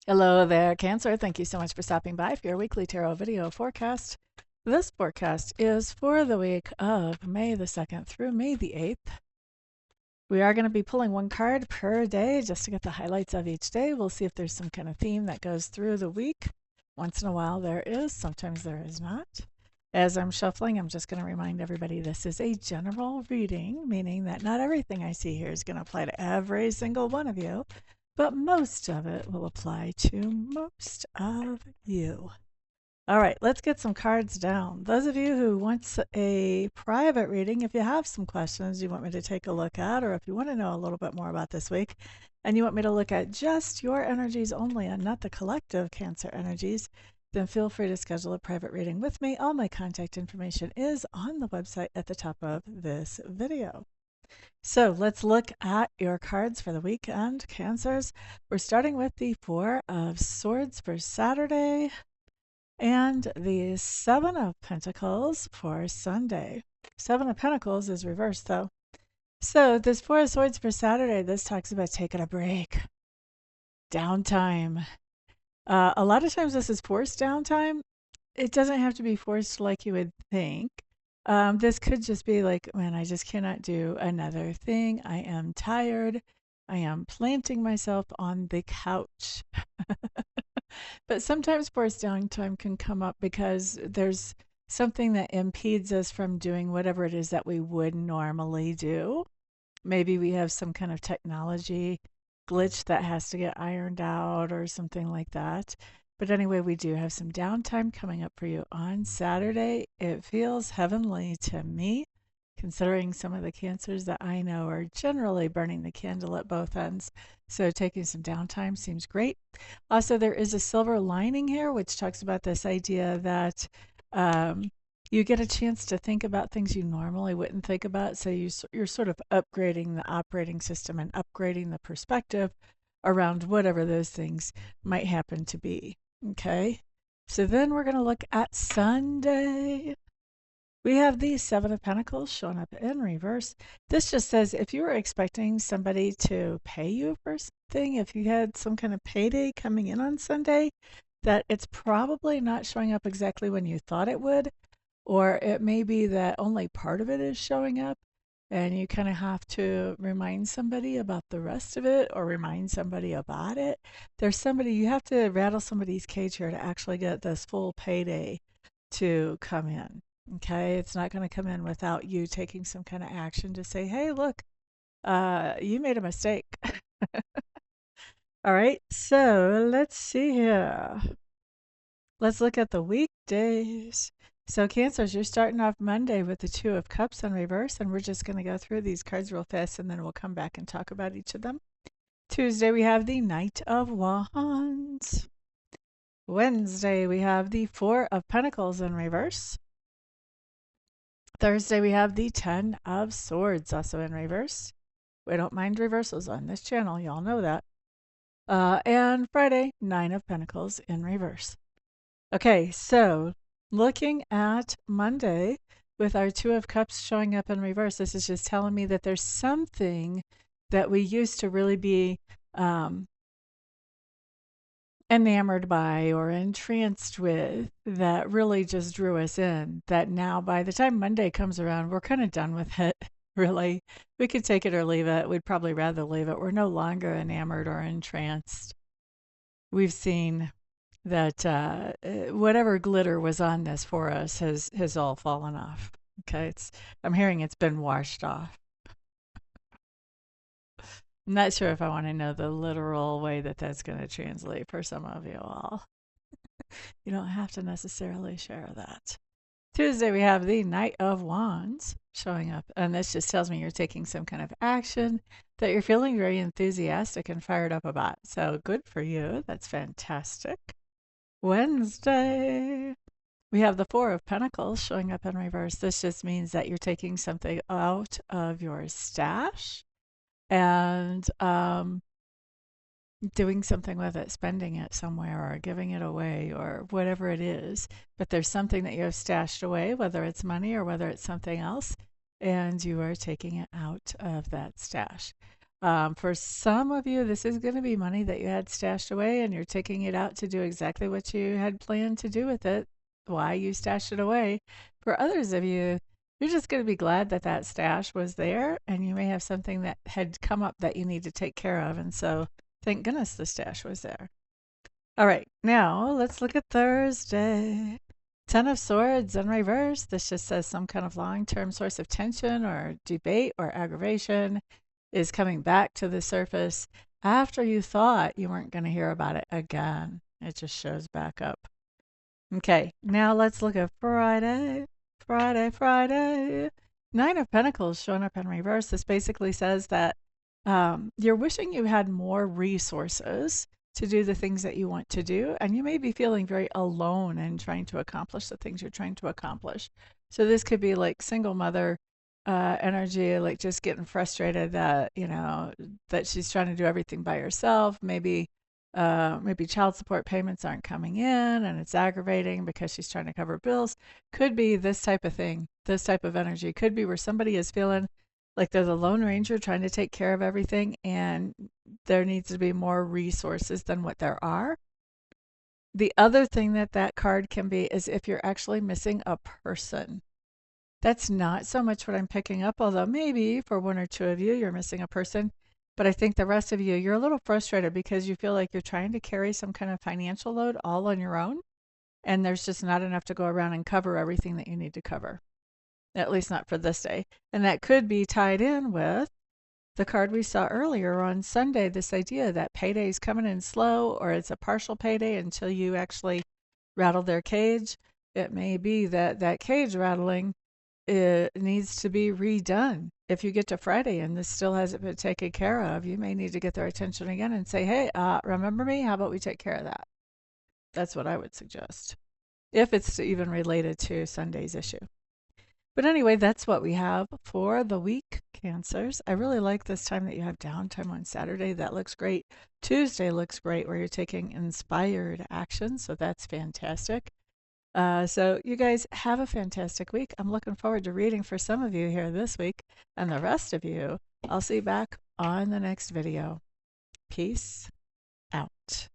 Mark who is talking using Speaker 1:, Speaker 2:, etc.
Speaker 1: Hello there, Cancer. Thank you so much for stopping by for your weekly tarot video forecast. This forecast is for the week of May the 2nd through May the 8th. We are going to be pulling one card per day just to get the highlights of each day. We'll see if there's some kind of theme that goes through the week. Once in a while there is, sometimes there is not. As I'm shuffling, I'm just going to remind everybody this is a general reading, meaning that not everything I see here is going to apply to every single one of you, but most of it will apply to most of you. All right, let's get some cards down. Those of you who want a private reading, if you have some questions you want me to take a look at, or if you want to know a little bit more about this week, and you want me to look at just your energies only and not the collective Cancer energies, then feel free to schedule a private reading with me. All my contact information is on the website at the top of this video. So let's look at your cards for the weekend, Cancers. We're starting with the Four of Swords for Saturday and the Seven of Pentacles for Sunday. Seven of Pentacles is reversed though. So this Four of Swords for Saturday, this talks about taking a break, downtime. A lot of times this is forced downtime. It doesn't have to be forced like you would think. This could just be like, man, I just cannot do another thing. I am tired. I am planting myself on the couch. But sometimes forced downtime can come up because there's something that impedes us from doing whatever it is that we would normally do. Maybe we have some kind of technology glitch that has to get ironed out or something like that. But anyway, we do have some downtime coming up for you on Saturday. It feels heavenly to me, considering some of the Cancers that I know are generally burning the candle at both ends. So taking some downtime seems great. Also, there is a silver lining here, which talks about this idea that you get a chance to think about things you normally wouldn't think about. So you're sort of upgrading the operating system and upgrading the perspective around whatever those things might happen to be. Okay, so then we're going to look at Sunday. We have the Seven of Pentacles showing up in reverse. This just says if you were expecting somebody to pay you for something, if you had some kind of payday coming in on Sunday, that it's probably not showing up exactly when you thought it would, or it may be that only part of it is showing up and you kind of have to remind somebody about the rest of it or remind somebody about it. There's somebody, you have to rattle somebody's cage here to actually get this full payday to come in. Okay, it's not going to come in without you taking some kind of action to say, hey, look, you made a mistake. All right, so let's see here. Let's look at the weekdays. So Cancers, you're starting off Monday with the Two of Cups in reverse, and we're just going to go through these cards real fast, and then we'll come back and talk about each of them. Tuesday, we have the Knight of Wands. Wednesday, we have the Four of Pentacles in reverse. Thursday, we have the Ten of Swords also in reverse. We don't mind reversals on this channel, y'all know that. And Friday, Nine of Pentacles in reverse. Okay, so looking at Monday with our Two of Cups showing up in reverse, this is just telling me that there's something that we used to really be enamored by or entranced with that really just drew us in, that now by the time Monday comes around, we're kind of done with it. Really, we could take it or leave it. We'd probably rather leave it. We're no longer enamored or entranced. We've seen that whatever glitter was on this for us has all fallen off. Okay, I'm hearing it's been washed off. I'm not sure if I want to know the literal way that that's going to translate for some of you all. You don't have to necessarily share that. Tuesday, we have the Knight of Wands showing up, and this just tells me you're taking some kind of action that you're feeling very enthusiastic and fired up about. So good for you. That's fantastic. Wednesday, we have the Four of Pentacles showing up in reverse. This just means that you're taking something out of your stash and doing something with it, spending it somewhere or giving it away or whatever it is. But there's something that you have stashed away, whether it's money or whether it's something else, and you are taking it out of that stash. For some of you, this is going to be money that you had stashed away and you're taking it out to do exactly what you had planned to do with it, why you stashed it away. For others of you, you're just going to be glad that that stash was there and you may have something that had come up that you need to take care of. And so thank goodness the stash was there. All right, now let's look at Thursday. Ten of Swords in reverse. This just says some kind of long-term source of tension or debate or aggravation is coming back to the surface after you thought you weren't going to hear about it again. It just shows back up. Okay, now let's look at Friday. Friday. Nine of Pentacles showing up in reverse. This basically says that you're wishing you had more resources to do the things that you want to do, and you may be feeling very alone in trying to accomplish the things you're trying to accomplish. So this could be like single mother energy, like just getting frustrated that that she's trying to do everything by herself. Maybe child support payments aren't coming in and it's aggravating because she's trying to cover bills. Could be this type of thing, this type of energy. Could be where somebody is feeling like they're the Lone Ranger trying to take care of everything and there needs to be more resources than what there are. The other thing that card can be is if you're actually missing a person. That's not so much what I'm picking up, although maybe for one or two of you, you're missing a person. But I think the rest of you, you're a little frustrated because you feel like you're trying to carry some kind of financial load all on your own. And there's just not enough to go around and cover everything that you need to cover, at least not for this day. And that could be tied in with the card we saw earlier on Sunday, this idea that payday is coming in slow or it's a partial payday until you actually rattle their cage. It may be that that cage rattling it needs to be redone. If you get to Friday and this still hasn't been taken care of, you may need to get their attention again and say, hey, remember me? How about we take care of that? That's what I would suggest, if it's even related to Sunday's issue. But anyway, that's what we have for the week, Cancers. I really like this time that you have downtime on Saturday. That looks great. Tuesday looks great where you're taking inspired action, so that's fantastic. So you guys have a fantastic week. I'm looking forward to reading for some of you here this week. And the rest of you, I'll see you back on the next video. Peace out.